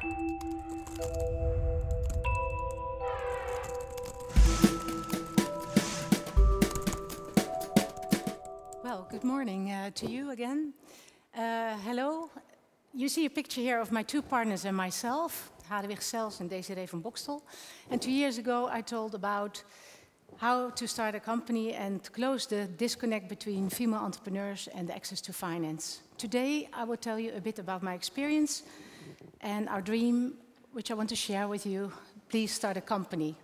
Well, good morning to you again. Hello. You see a picture here of my two partners and myself, Hadewig Sels and Desiree van Bokstel. And 2 years ago, I told about how to start a company and close the disconnect between female entrepreneurs and access to finance. Today, I will tell you a bit about my experience and our dream, which I want to share with you. Please start a company,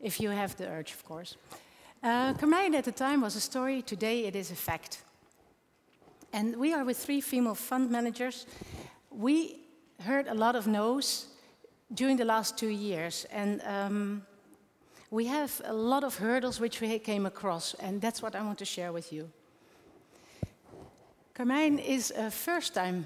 if you have the urge, of course. Carmijn at the time was a story, today it is a fact. And we are with 3 female fund managers. We heard a lot of no's during the last 2 years. And we have a lot of hurdles which we came across. And that's what I want to share with you. Carmijn is a first-time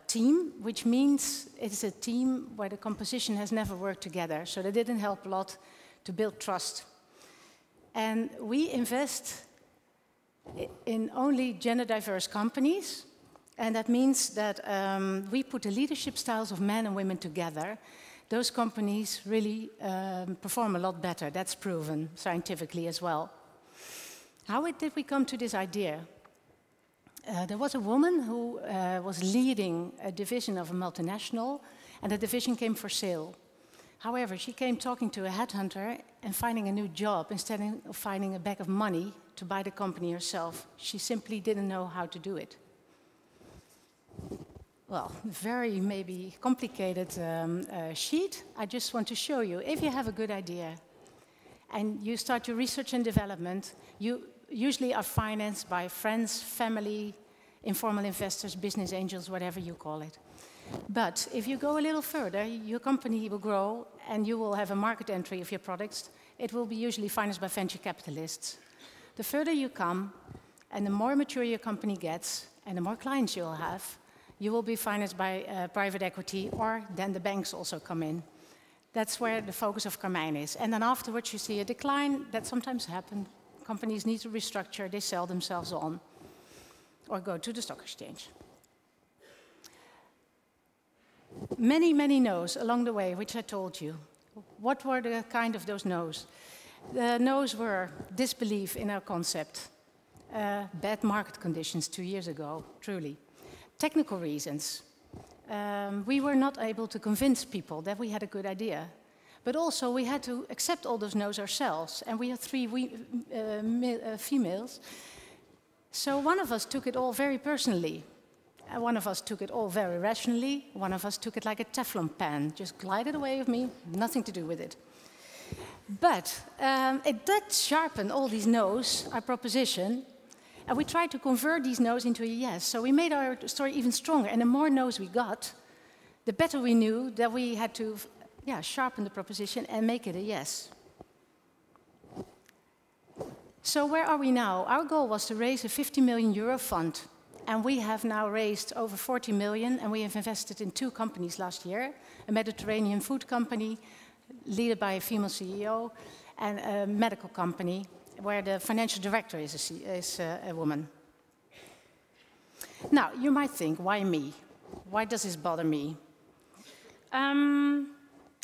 team, which means it's a team where the composition has never worked together. So that didn't help a lot to build trust. And we invest in only gender-diverse companies, and that means that we put the leadership styles of men and women together. Those companies really perform a lot better. That's proven scientifically as well. How did we come to this idea? There was a woman who was leading a division of a multinational, and the division came for sale. However, she came talking to a headhunter and finding a new job instead of finding a bag of money to buy the company herself. She simply didn't know how to do it. Well, very maybe complicated sheet. I just want to show you, if you have a good idea and you start your research and development, you usually are financed by friends, family, informal investors, business angels, whatever you call it. But if you go a little further, your company will grow and you will have a market entry of your products. It will be usually financed by venture capitalists. The further you come and the more mature your company gets and the more clients you'll have, you will be financed by private equity, or then the banks also come in. That's where the focus of Carmijn is. And then afterwards you see a decline. That sometimes happens. Companies need to restructure, they sell themselves on or go to the stock exchange. Many, many no's along the way, which I told you. What were the kind of those no's? The no's were disbelief in our concept, bad market conditions 2 years ago, truly. Technical reasons. We were not able to convince people that we had a good idea. But also we had to accept all those no's ourselves. And we had 3 females. So one of us took it all very personally. One of us took it all very rationally. One of us took it like a Teflon pan, just glided away with me, nothing to do with it. But it did sharpen all these no's, our proposition, and we tried to convert these no's into a yes. So we made our story even stronger, and the more no's we got, the better we knew that we had to sharpen the proposition and make it a yes. So where are we now? Our goal was to raise a 50 million euro fund. And we have now raised over 40 million, and we have invested in 2 companies last year. A Mediterranean food company, led by a female CEO, and a medical company, where the financial director is a woman. Now, you might think, why me? Why does this bother me?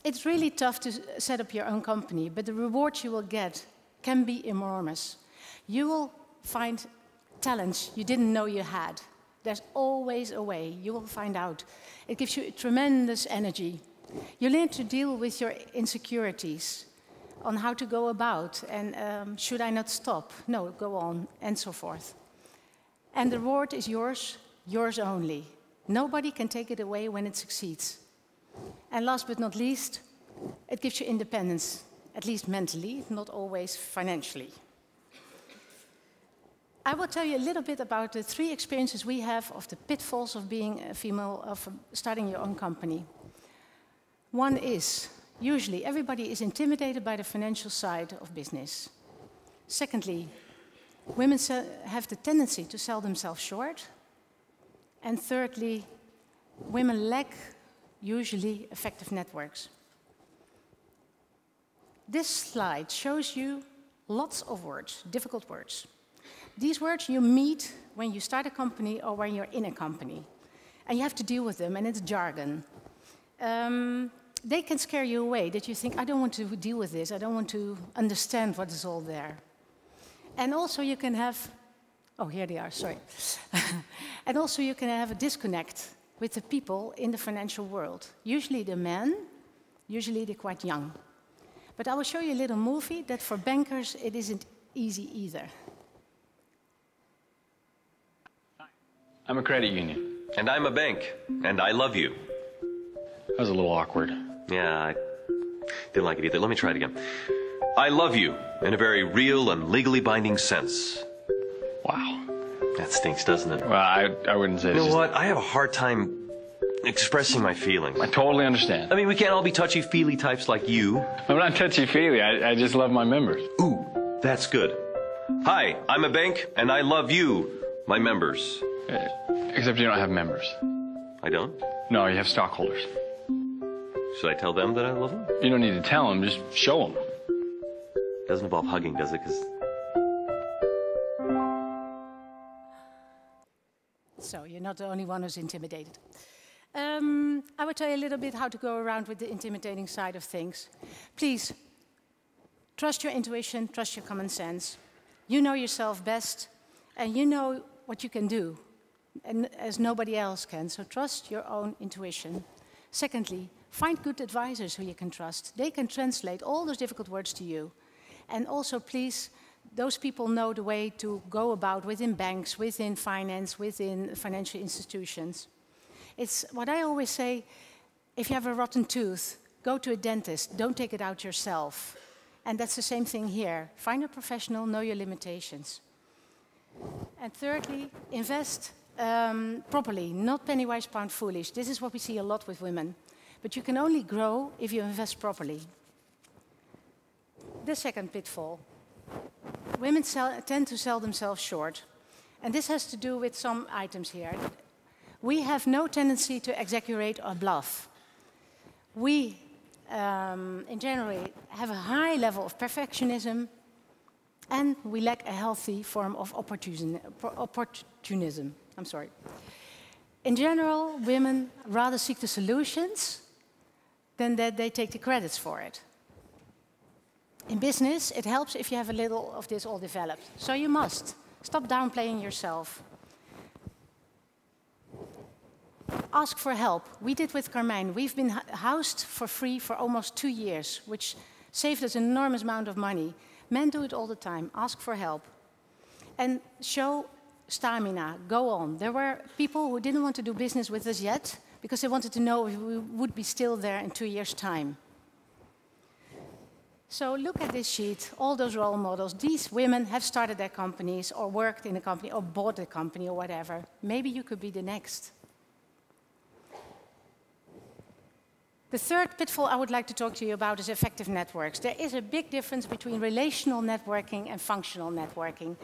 It's really tough to set up your own company, but the rewards you will get can be enormous. You will find talents you didn't know you had. There's always a way. You will find out. It gives you tremendous energy. You learn to deal with your insecurities, on how to go about, and should I not stop? No, go on, and so forth. And the reward is yours, yours only. Nobody can take it away when it succeeds. And last but not least, it gives you independence, at least mentally, not always financially. I will tell you a little bit about the 3 experiences we have of the pitfalls of being a female, of starting your own company. One is, usually everybody is intimidated by the financial side of business. Secondly, women have the tendency to sell themselves short. And thirdly, women lack usually effective networks. This slide shows you lots of words, difficult words. These words you meet when you start a company or when you're in a company. And you have to deal with them, and it's jargon. they can scare you away, that you think, I don't want to deal with this, I don't want to understand what is all there. And also you can have, oh, here they are, sorry. And also you can have a disconnect with the people in the financial world. Usually the men, usually they're quite young. But I will show you a little movie that for bankers it isn't easy either. I'm a credit union. And I'm a bank, and I love you. That was a little awkward. Yeah, I didn't like it either. Let me try it again. I love you in a very real and legally binding sense. Wow. That stinks, doesn't it? Well, I wouldn't say You it's know just... what? I have a hard time expressing my feelings. I totally understand. I mean, we can't all be touchy-feely types like you. I'm not touchy-feely. I just love my members. Ooh, that's good. Hi, I'm a bank, and I love you, my members. Except you don't have members. I don't? No, you have stockholders. Should I tell them that I love them? You don't need to tell them, just show them. Doesn't involve hugging, does it? So you're not the only one who's intimidated. I will tell you a little bit how to go around with the intimidating side of things. Please, trust your intuition, trust your common sense. You know yourself best, and you know what you can do, and as nobody else can, so trust your own intuition. Secondly, find good advisors who you can trust. They can translate all those difficult words to you. And also, please, those people know the way to go about within banks, within finance, within financial institutions. It's what I always say, if you have a rotten tooth, go to a dentist, don't take it out yourself. And that's the same thing here. Find a professional, know your limitations. And thirdly, invest properly, not penny wise, pound foolish. This is what we see a lot with women. But you can only grow if you invest properly. The second pitfall. Women tend to sell themselves short. And this has to do with some items here. We have no tendency to exaggerate or bluff. We, in general, have a high level of perfectionism, and we lack a healthy form of opportunism. I'm sorry. In general, women rather seek the solutions than that they take the credits for it. In business, it helps if you have a little of this all developed. So you must stop downplaying yourself. Ask for help. We did with Carmijn. We've been housed for free for almost 2 years, which saved us an enormous amount of money. Men do it all the time. Ask for help. And show stamina. Go on. There were people who didn't want to do business with us yet because they wanted to know if we would be still there in 2 years' time. So look at this sheet, all those role models. These women have started their companies or worked in a company or bought a company or whatever. Maybe you could be the next. The third pitfall I would like to talk to you about is effective networks. There is a big difference between relational networking and functional networking.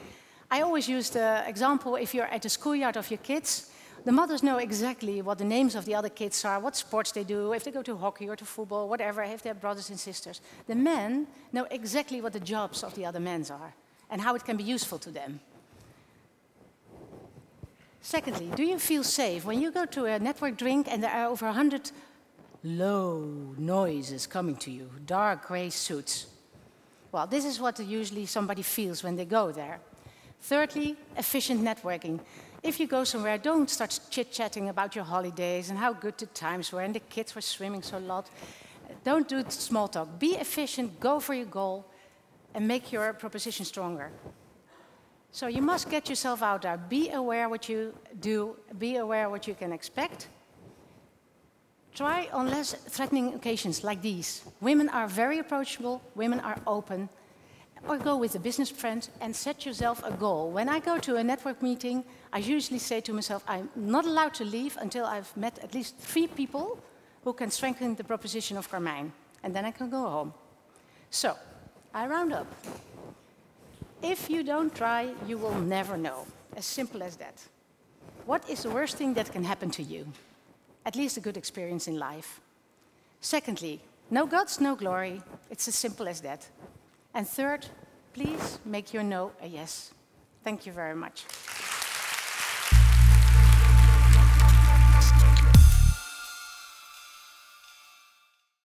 I always use the example, if you're at the schoolyard of your kids, the mothers know exactly what the names of the other kids are, what sports they do, if they go to hockey or to football, whatever, if they have brothers and sisters. The men know exactly what the jobs of the other men are and how it can be useful to them. Secondly, do you feel safe when you go to a network drink and there are over 100 low noises coming to you, dark gray suits? Well, this is what usually somebody feels when they go there. Thirdly, efficient networking. If you go somewhere, don't start chit-chatting about your holidays and how good the times were and the kids were swimming so a lot. Don't do small talk. Be efficient, go for your goal, and make your proposition stronger. So you must get yourself out there. Be aware what you do. Be aware what you can expect. Try on less threatening occasions like these. Women are very approachable. Women are open. Or go with a business friend and set yourself a goal. When I go to a network meeting, I usually say to myself, I'm not allowed to leave until I've met at least 3 people who can strengthen the proposition of Carmijn. And then I can go home. So, I round up. If you don't try, you will never know. As simple as that. What is the worst thing that can happen to you? At least a good experience in life. Secondly, no gods, no glory. It's as simple as that. And third, please make your no a yes. Thank you very much.